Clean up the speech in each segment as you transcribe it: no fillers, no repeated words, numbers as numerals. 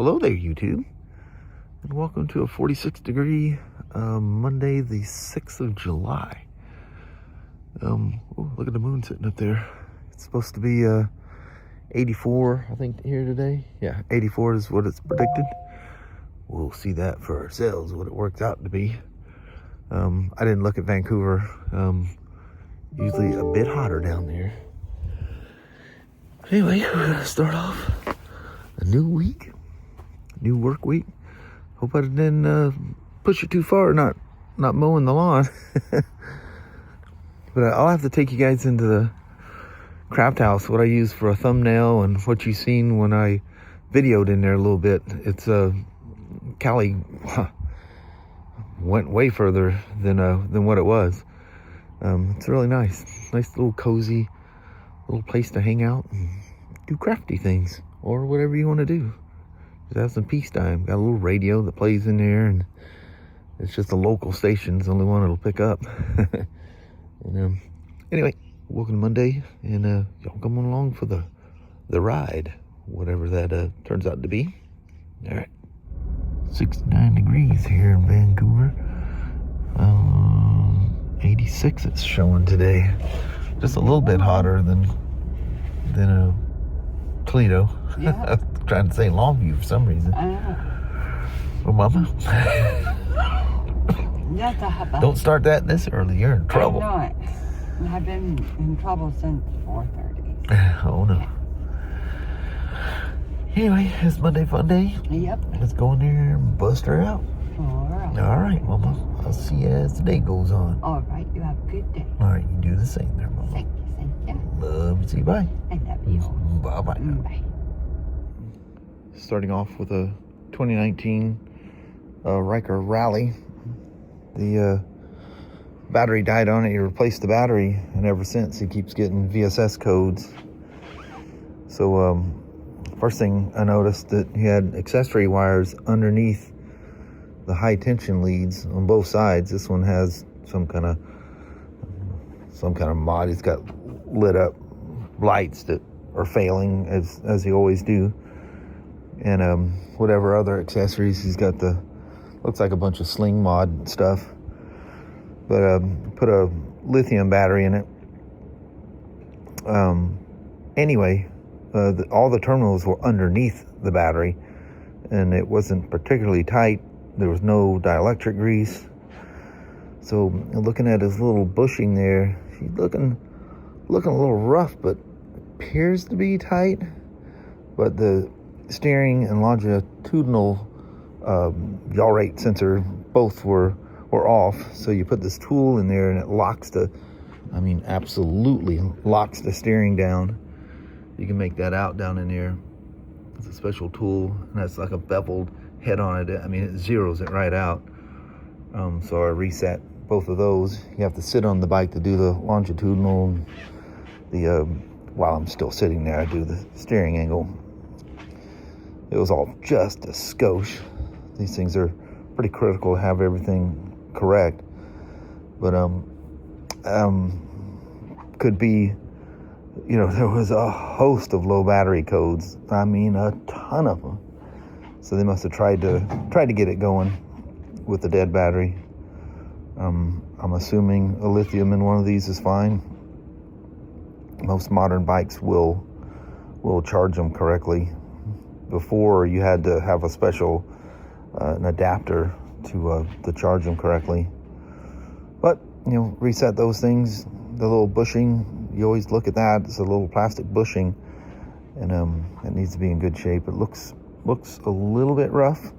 Hello there, YouTube, and welcome to a 46-degree Monday, the 6th of July. Oh, look at the moon sitting up there. It's supposed to be 84, I think, here today. Yeah, 84 is what it's predicted. We'll see that for ourselves, what it works out to be. I didn't look at Vancouver. Usually a bit hotter down there. Anyway, we're gonna start off a new week, new work week. Hope I didn't push it too far, not mowing the lawn. But I'll have to take you guys into the craft house, what I use for a thumbnail and what you seen when I videoed in there a little bit. It's Callie went way further than what it was. It's really nice little cozy little place to hang out and do crafty things or whatever you want to do. Just have some peace time. Got a little radio that plays in there, and it's just a local station. It's the only one it'll pick up. And anyway, welcome to Monday, and y'all come along for the ride, whatever that turns out to be. All right, 69 degrees here in Vancouver. 86 it's showing today. Just a little bit hotter than Toledo. Yeah. I'm trying to say Longview for some reason. Oh, Mama. Don't start that this early. You're in trouble. I'm not. I've been in trouble since 4:30. Oh, no. Yeah. Anyway, it's Monday Fun Day. Yep. Let's go in there and bust her out. All right, Mama. I'll see you as the day goes on. All right. You have a good day. All right. You do the same there, Mama. Thank you. Love you. See you. Bye. I love you. Bye-bye. Bye. Starting off with a 2019 Ryker Rally. The battery died on it. He replaced the battery, and ever since he keeps getting VSS codes. So first thing I noticed that he had accessory wires underneath the high tension leads on both sides. This one has some kind of mod. He's got lit up lights that are failing as he always do, and whatever other accessories he's got. Looks like a bunch of sling mod stuff, but put a lithium battery in it. Anyway, all the terminals were underneath the battery, and it wasn't particularly tight. There was no dielectric grease. So looking at his little bushing there, he's looking a little rough, but appears to be tight. But the steering and longitudinal yaw rate sensor both were off. So you put this tool in there and it absolutely locks the steering down. You can make that out down in there. It's a special tool, and that's like a beveled head on it. It zeroes it right out. So I reset both of those. You have to sit on the bike to do the longitudinal. While I'm still sitting there, I do the steering angle. It was all just a skosh. These things are pretty critical to have everything correct. But could be, there was a host of low battery codes. A ton of them. So they must have tried to get it going with the dead battery. I'm assuming a lithium in one of these is fine. Most modern bikes will charge them correctly. Before, you had to have a special an adapter to charge them correctly. But reset those things. The little bushing, you always look at that. It's a little plastic bushing, and it needs to be in good shape. It looks a little bit rough,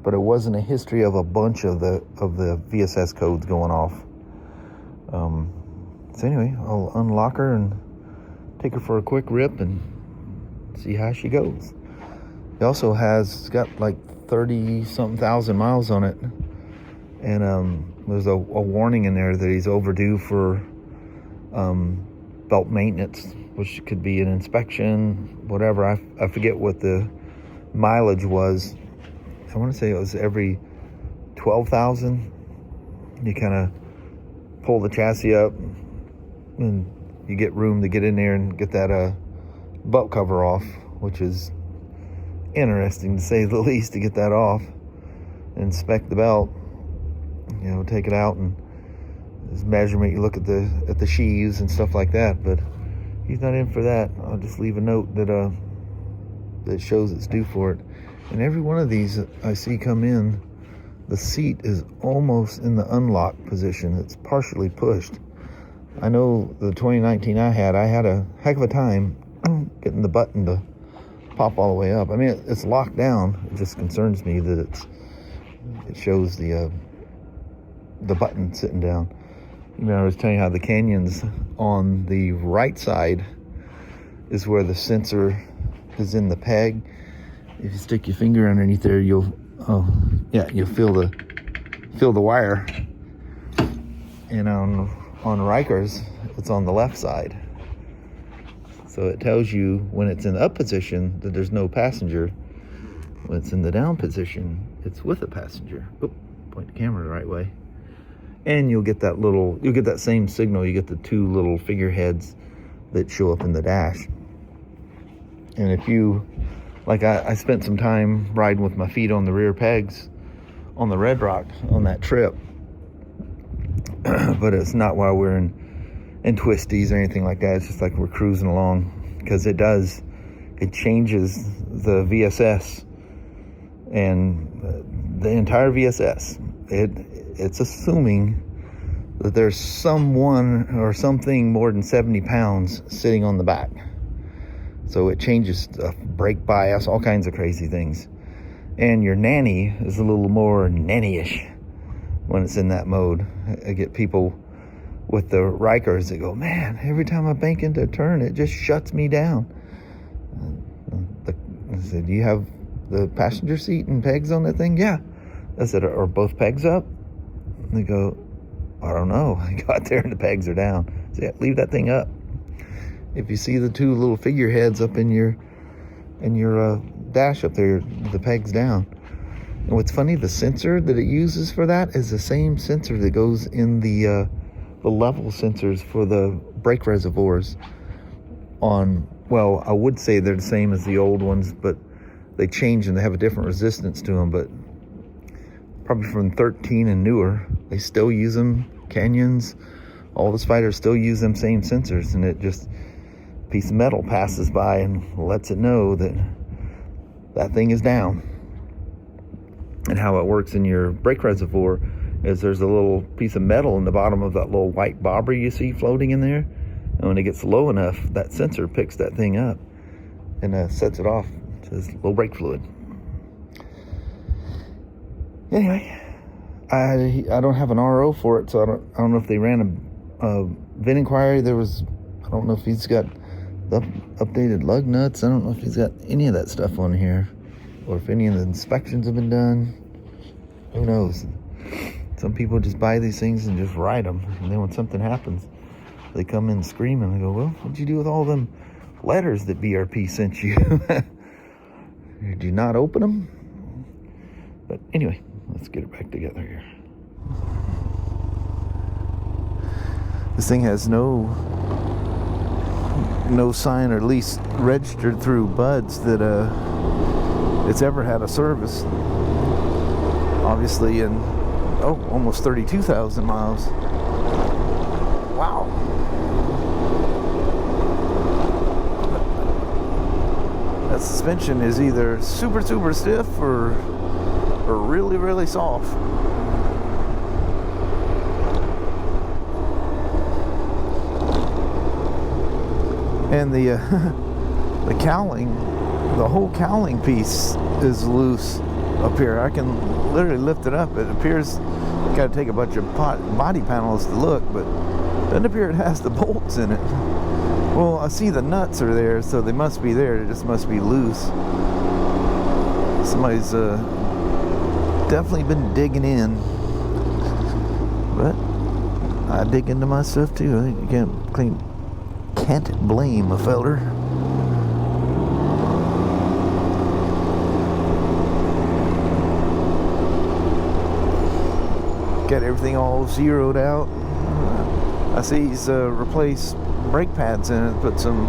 but it wasn't a history of a bunch of the VSS codes going off. So anyway, I'll unlock her and take her for a quick rip and see how she goes. It also it's got like 30-something thousand miles on it, and there's a warning in there that he's overdue for belt maintenance, which could be an inspection, whatever. I forget what the mileage was. I want to say it was every 12,000. You kind of pull the chassis up, and you get room to get in there and get that belt cover off, which is interesting to say the least to get that off. Inspect the belt, take it out and his measurement. You look at the sheaves and stuff like that, but he's not in for that. I'll just leave a note that shows it's due for it. And every one of these I see come in, the seat is almost in the unlock position. It's partially pushed. I know the 2019 I had a heck of a time getting the button to pop all the way up. I mean, it's locked down. It just concerns me that it shows the button sitting down. I was telling you how the canyons on the right side is where the sensor is in the peg. If you stick your finger underneath there, you'll feel the wire. And on Rykers, it's on the left side. So it tells you when it's in the up position that there's no passenger. When it's in the down position, it's with a passenger. Oop, point the camera the right way. And you'll get that same signal. You get the two little figureheads that show up in the dash. And if you, like I spent some time riding with my feet on the rear pegs on the Red Rock on that trip. But it's not while we're in twisties or anything like that. It's just like we're cruising along, because it changes the VSS and the entire VSS. It's assuming that there's someone or something more than 70 pounds sitting on the back. So it changes stuff, brake bias, all kinds of crazy things. And your nanny is a little more nanny-ish when it's in that mode. I get people with the Rykers that go, man, every time I bank into a turn, it just shuts me down. I said, do you have the passenger seat and pegs on that thing? Yeah. I said, are both pegs up? And they go, I don't know. I got there and the pegs are down. I said, yeah, leave that thing up. If you see the two little figureheads up in your dash up there, the peg's down. And what's funny, the sensor that it uses for that is the same sensor that goes in the level sensors for the brake reservoirs I would say they're the same as the old ones, but they change and they have a different resistance to them. But probably from 13 and newer, they still use them. Canyons, all the Spyders still use them same sensors, and it just, a piece of metal passes by and lets it know that thing is down. And how it works in your brake reservoir is there's a little piece of metal in the bottom of that little white bobber you see floating in there. And when it gets low enough, that sensor picks that thing up and sets it off. It says low brake fluid. Anyway, I don't have an RO for it, so I don't know if they ran a VIN inquiry. I don't know if he's got the updated lug nuts. I don't know if he's got any of that stuff on here, or if any of the inspections have been done. Who knows? Some people just buy these things and just ride them, and then when something happens, they come in screaming. They go, well, what'd you do with all them letters that BRP sent you? Did you not open them? But anyway, let's get it back together here. This thing has no sign, or at least registered through buds, that it's ever had a service. Obviously in almost 32,000 miles. Wow. That suspension is either super stiff or really soft. And the cowling, the whole cowling piece is loose up here. I can literally lift it up. It appears you got to take a bunch of body panels to look, but it doesn't appear it has the bolts in it. Well, I see the nuts are there, so they must be there. It just must be loose. Somebody's definitely been digging in, but I dig into my stuff too. I think you can't blame a feller. Got everything all zeroed out. I see he's replaced brake pads in it, put some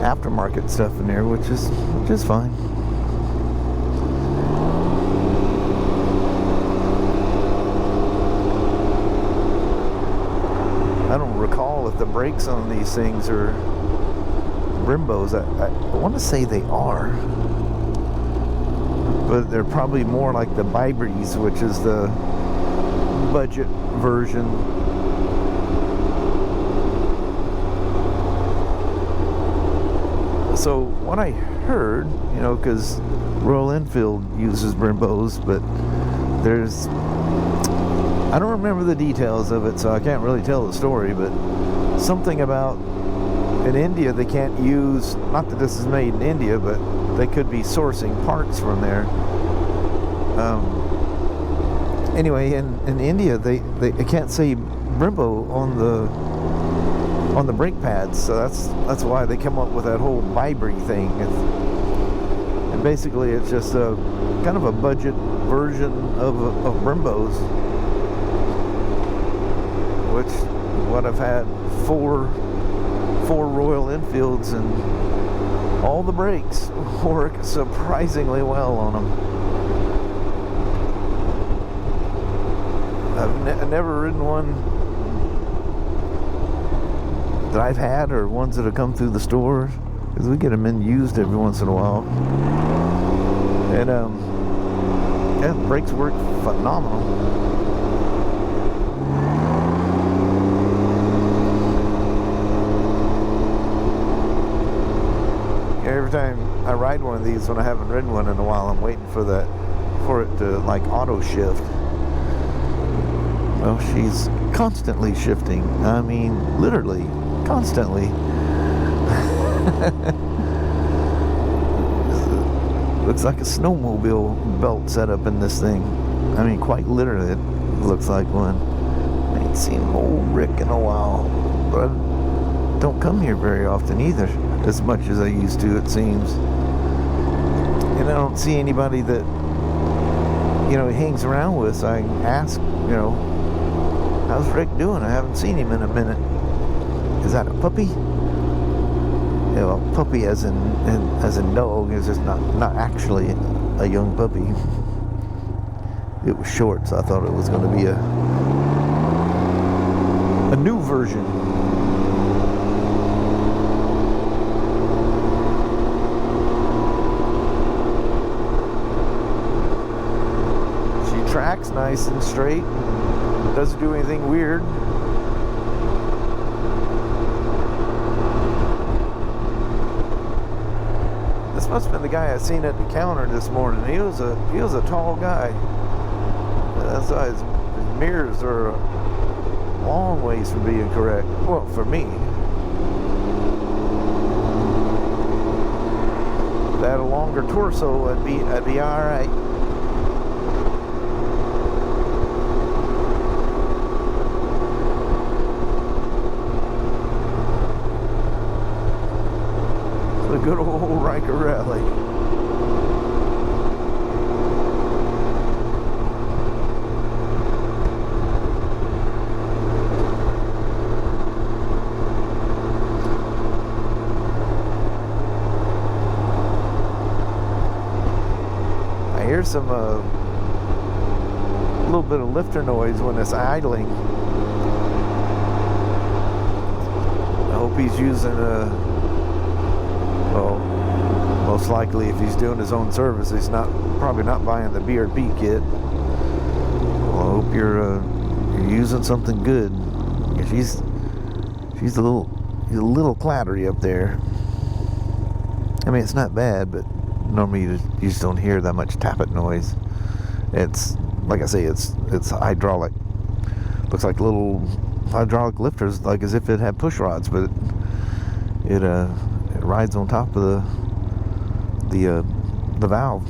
aftermarket stuff in there, which is fine. tell if the brakes on these things are Brembos. I want to say they are, but they're probably more like the Bybries, which is the budget version. So what I heard, you know, because Royal Enfield uses Brembos, but there's, I don't remember the details of it, so I can't really tell the story, but something about in India they can't use, not that this is made in India, but they could be sourcing parts from there. Anyway, in India they can't say Brembo on the brake pads, so that's why they come up with that whole Bybri thing. And basically it's just a kind of a budget version of Brembos, which what I've had four Royal Enfields, and all the brakes work surprisingly well on them. I've never ridden one that I've had, or ones that have come through the store, because we get them in used every once in a while. And yeah, the brakes work phenomenal. Every time I ride one of these, when I haven't ridden one in a while, I'm waiting for it to like auto shift. Well, she's constantly shifting. I mean, literally, constantly. Looks like a snowmobile belt set up in this thing. I mean, quite literally, it looks like one. I ain't seen old Rick in a while, but I don't come here very often either, as much as I used to, it seems. And I don't see anybody that, you know, he hangs around with, so I can ask, you know, how's Rick doing? I haven't seen him in a minute. Is that a puppy? You know, puppy as in dog, is just not actually a young puppy. It was short, so I thought it was going to be a new version. She tracks nice and straight. Doesn't do anything weird. This must have been the guy I seen at the counter this morning. He was a tall guy. That's why his mirrors are a long ways from being correct. Well, for me. If I had a longer torso, I'd be all right. The good old Ryker Rally. I hear some little bit of lifter noise when it's idling. I hope he's using well, most likely if he's doing his own service, he's probably not buying the BRP kit. Well, I hope you're using something good. She's a little clattery up there. I mean, it's not bad, but normally you just don't hear that much tappet noise. It's like I say, it's hydraulic. Looks like little hydraulic lifters, like as if it had push rods, but it rides on top of the valve.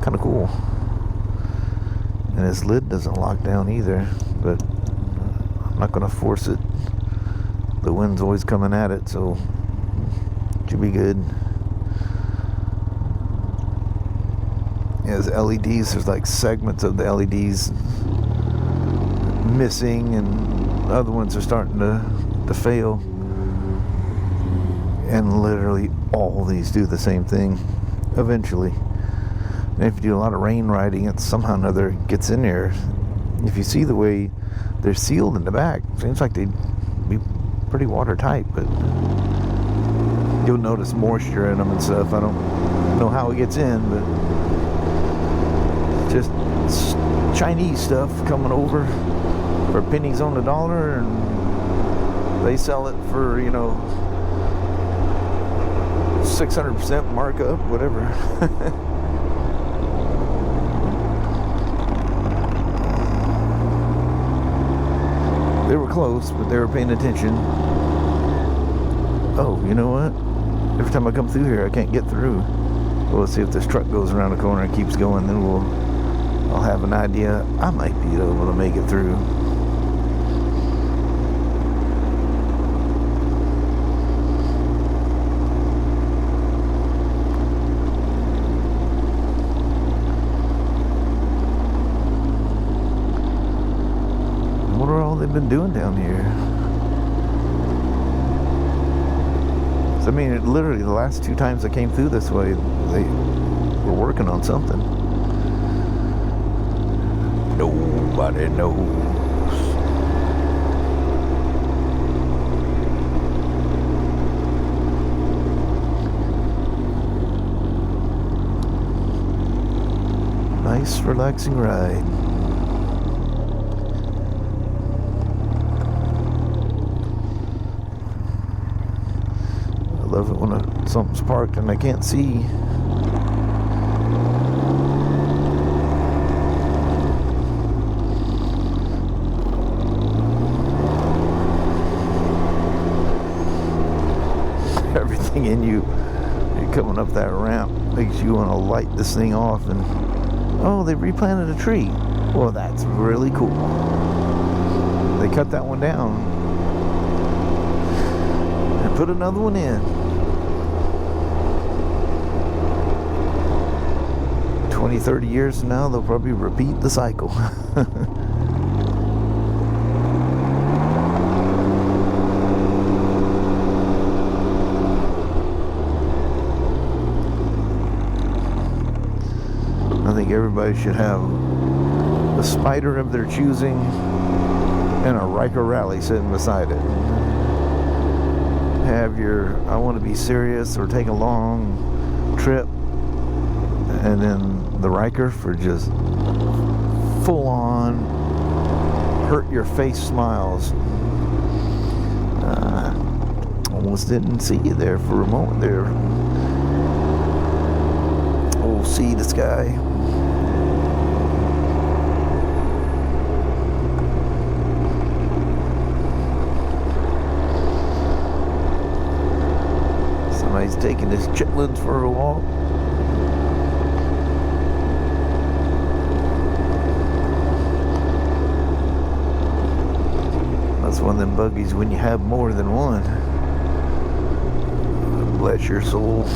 Kind of cool. And his lid doesn't lock down either, but I'm not going to force it. The wind's always coming at it, so it should be good. As LEDs, there's like segments of the LEDs missing, and other ones are starting to fail. And literally all these do the same thing eventually. And if you do a lot of rain riding, it somehow or another gets in there. If you see the way they're sealed in the back, seems like they be pretty watertight, but you'll notice moisture in them and stuff. I don't know how it gets in, but just Chinese stuff coming over for pennies on the dollar, and they sell it for, you know, 600% markup, whatever. They were close, but they were paying attention. Oh, you know what? Every time I come through here, I can't get through. Well, let's see if this truck goes around the corner and keeps going, then I'll have an idea. I might be able to make it through. What are all they've been doing down here? So, I mean, literally the last 2 times I came through this way, they were working on something. Nobody knows. Nice, relaxing ride. I love it when something's parked and I can't see. Everything in you coming up that ramp makes you want to light this thing off, and oh, they replanted a tree. Well, that's really cool. They cut that one down and put another one in. 20, 30 years from now, they'll probably repeat the cycle. I think everybody should have a Spyder of their choosing and a Ryker Rally sitting beside it. Have your, I want to be serious or take a long trip, and then the Ryker for just full on hurt your face smiles. Almost didn't see you there for a moment there. Oh, see the sky. Somebody's taking his chitlins for a walk. That's one of them buggies when you have more than one. Bless your soul.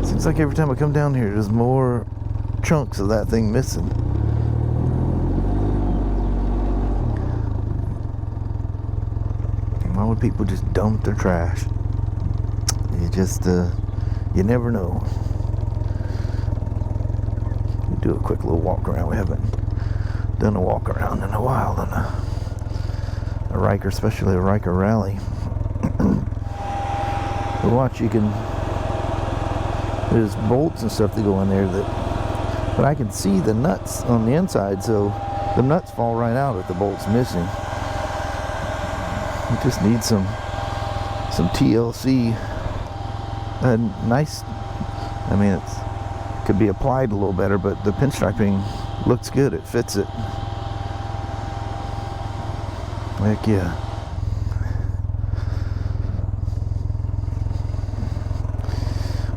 Seems like every time I come down here, there's more chunks of that thing missing. Why would people just dump their trash? You just, you never know. Do a quick little walk around. We haven't done a walk around in a while on a Ryker, especially a Ryker Rally. But watch, you can, there's bolts and stuff that go in there that, but I can see the nuts on the inside, so the nuts fall right out if the bolt's missing. You just need some TLC. Nice, I mean, it's could be applied a little better, but the pinstriping looks good. It fits it. Heck yeah.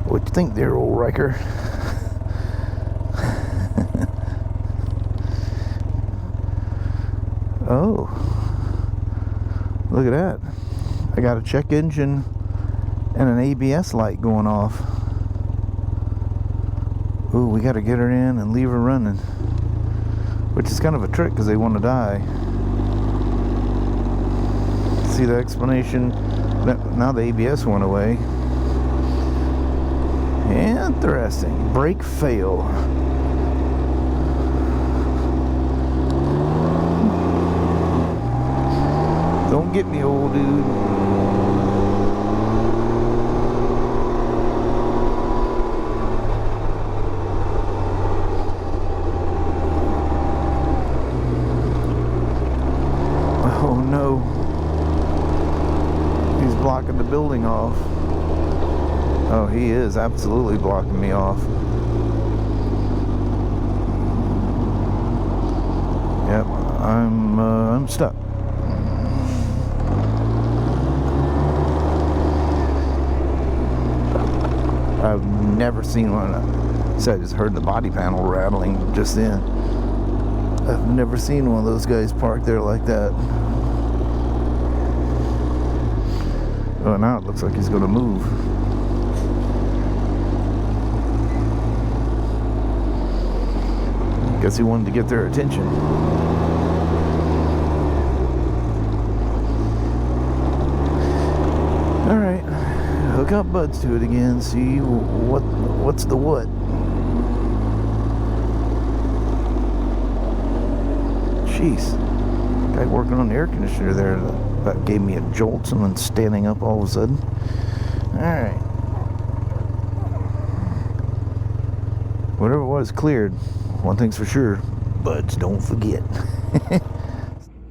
What do you think there, old Ryker? Oh, look at that. I got a check engine and an ABS light going off. Ooh, we got to get her in and leave her running, which is kind of a trick because they want to die. See the explanation? Now the ABS went away. Interesting. Brake fail. Don't get me, old dude. Oh no. He's blocking the building off. Oh, he is absolutely blocking me off. Yep, I'm stuck. I've never seen one. So I just heard the body panel rattling just then. I've never seen one of those guys parked there like that. Oh, now it looks like he's going to move. Guess he wanted to get their attention. All right, hook up buds to it again. See what's the what. Jeez, guy working on the air conditioner there. That gave me a jolt. Someone standing up all of a sudden. All right. Whatever it was cleared. One thing's for sure, buds don't forget.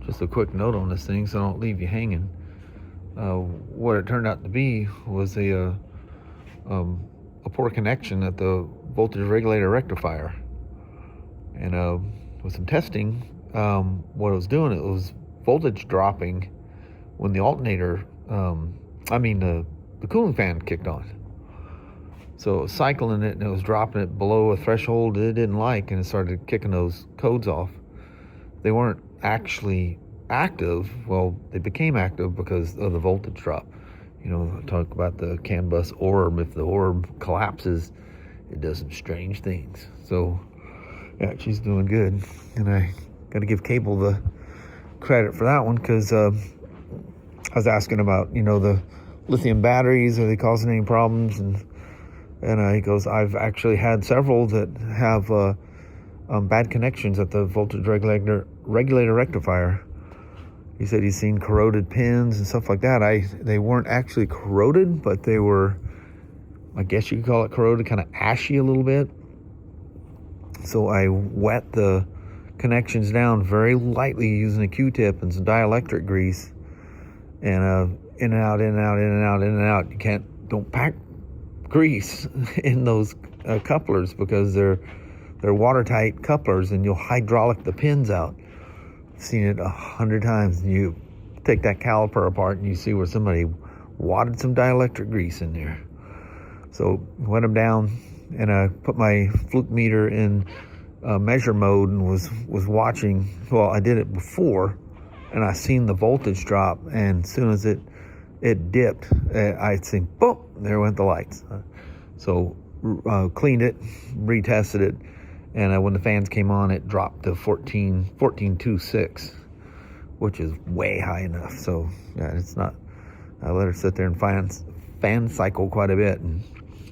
Just a quick note on this thing so I don't leave you hanging. What it turned out to be was a poor connection at the voltage regulator rectifier. And with some testing, what it was doing, it was voltage dropping when the alternator, the cooling fan kicked on. So it was cycling it and it was dropping it below a threshold it didn't like, and it started kicking those codes off. They weren't actually active. Well, they became active because of the voltage drop. You know, I talk about the CANbus orb. If the orb collapses, it does some strange things. So, yeah, she's doing good. And I got to give Cable the credit for that one, because I was asking about, the lithium batteries. Are they causing any problems? And he goes, I've actually had several that have bad connections at the voltage regulator rectifier. He said he's seen corroded pins and stuff like that. They weren't actually corroded, but they were, I guess you could call it corroded, kind of ashy a little bit. So I wet the connections down very lightly using a Q-tip and some dielectric grease, and in and out, in and out, in and out, in and out. Don't pack grease in those couplers, because they're watertight couplers, and you'll hydraulic the pins out. I've seen it 100 times. You take that caliper apart and you see where somebody wadded some dielectric grease in there. So wet them down, and I put my fluke meter in measure mode and was watching. Well, I did it before, and I seen the voltage drop, and as soon as it dipped, I think, boom, there went the lights. So cleaned it, retested it, and when the fans came on, it dropped to 14.26, which is way high enough. So yeah, it's not. I let her sit there and fan cycle quite a bit, and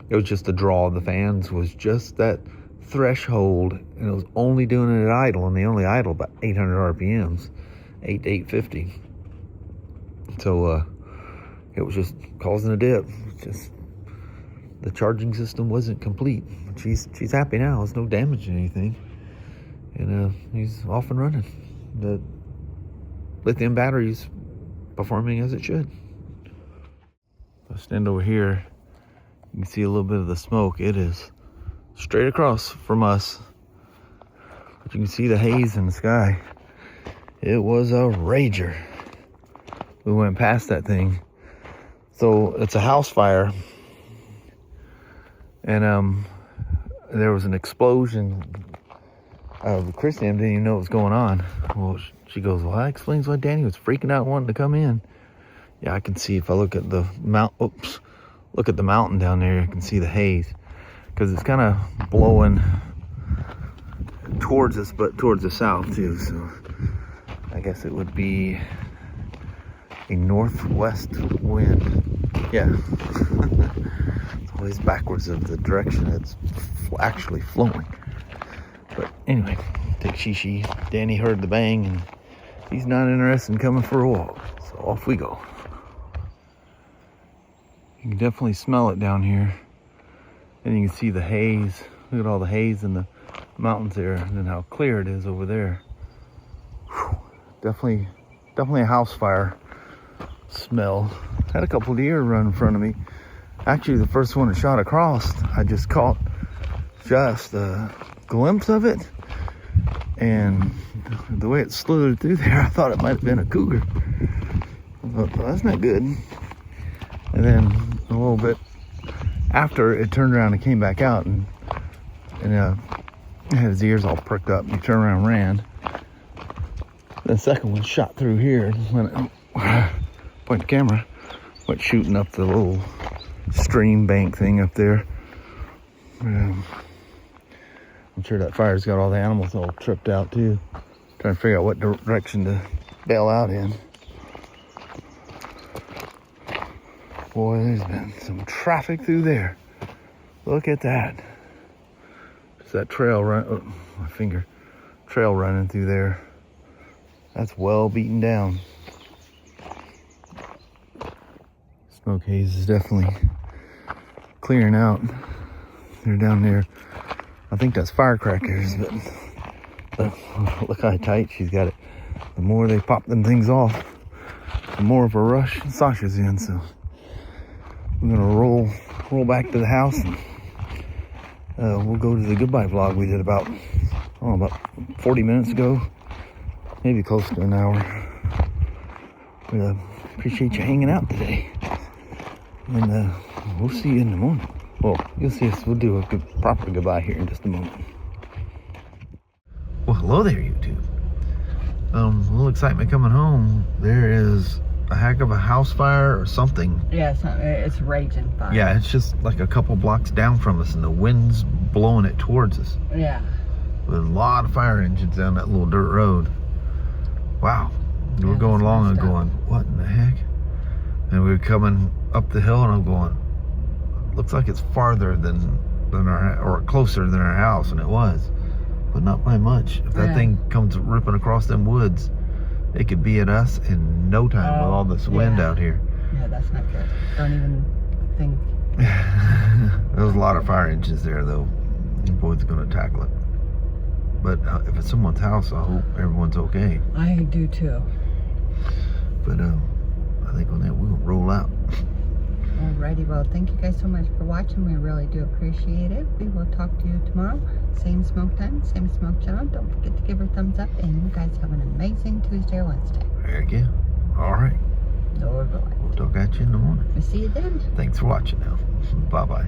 it was just the draw of the fans was just that threshold, and it was only doing it at idle, and they only idle about 800 RPMs, 8 to 850. So it was just causing a dip. Just the charging system wasn't complete. She's happy now. There's no damage to anything, and he's off and running. The lithium battery's performing as it should. If I stand over here, you can see a little bit of the smoke. It is straight across from us, but you can see the haze in the sky. It was a rager. We went past that thing. So it's a house fire, and there was an explosion. Christy didn't even know what was going on. Well, she goes, well, that explains why Danny was freaking out wanting to come in. Yeah, I can see if I look at the look at the mountain down there, I can see the haze, because it's kind of blowing towards us, but towards the south too. So I guess it would be a northwest wind. Yeah. It's always backwards of the direction it's actually flowing. But anyway, take Shishi. Danny heard the bang and he's not interested in coming for a walk. So off we go. You can definitely smell it down here. And you can see the haze. Look at all the haze in the mountains there, and then how clear it is over there. Whew. Definitely a house fire smell. Had a couple deer run in front of me. Actually, the first one that shot across, I just caught just a glimpse of it, and the way it slithered through there, I thought it might have been a cougar. I thought, well, that's not good. And then a little bit after, it turned around and came back out, and had his ears all pricked up, and he turned around and ran. The second one shot through here when it point the camera, went shooting up the little stream bank thing up there. I'm sure that fire's got all the animals all tripped out too. Trying to figure out what direction to bail out in. Boy, there's been some traffic through there. Look at that. It's that trail run. Oh, my finger. Trail running through there. That's well beaten down. Smoke haze is definitely clearing out. They're down there. I think that's firecrackers, but look how tight she's got it. The more they pop them things off, the more of a rush Sasha's in. So we're gonna roll back to the house, and we'll go to the goodbye vlog we did about 40 minutes ago, maybe close to an hour. We appreciate you hanging out today, and we'll see you in the morning. Well, you'll see us. We'll do a proper goodbye here in just a moment. Well, hello there, YouTube. A little excitement coming home. There is a heck of a house fire or something. Yeah, it's raging fire. Yeah, it's just like a couple blocks down from us, and the wind's blowing it towards us. Yeah. With a lot of fire engines down that little dirt road. Wow. We're going along and going, what in the heck? And we were coming up the hill, and I'm going, looks like it's farther than our, or closer than our house, and it was, but not by much. If that thing comes ripping across them woods, it could be at us in no time with all this wind out here. Yeah, that's not good. Don't even think. There's a lot of fire engines there, though. The boys are going to tackle it. But if it's someone's house, I hope everyone's okay. I do too. But I think on that we'll roll out. Alrighty, well, thank you guys so much for watching. We really do appreciate it. We will talk to you tomorrow. Same smoke time, same smoke channel. Don't forget to give her a thumbs up, and you guys have an amazing Tuesday or Wednesday. Heck yeah. All right. No, we'll We'll talk at you in the morning. We'll see you then. Thanks for watching now. Bye-bye.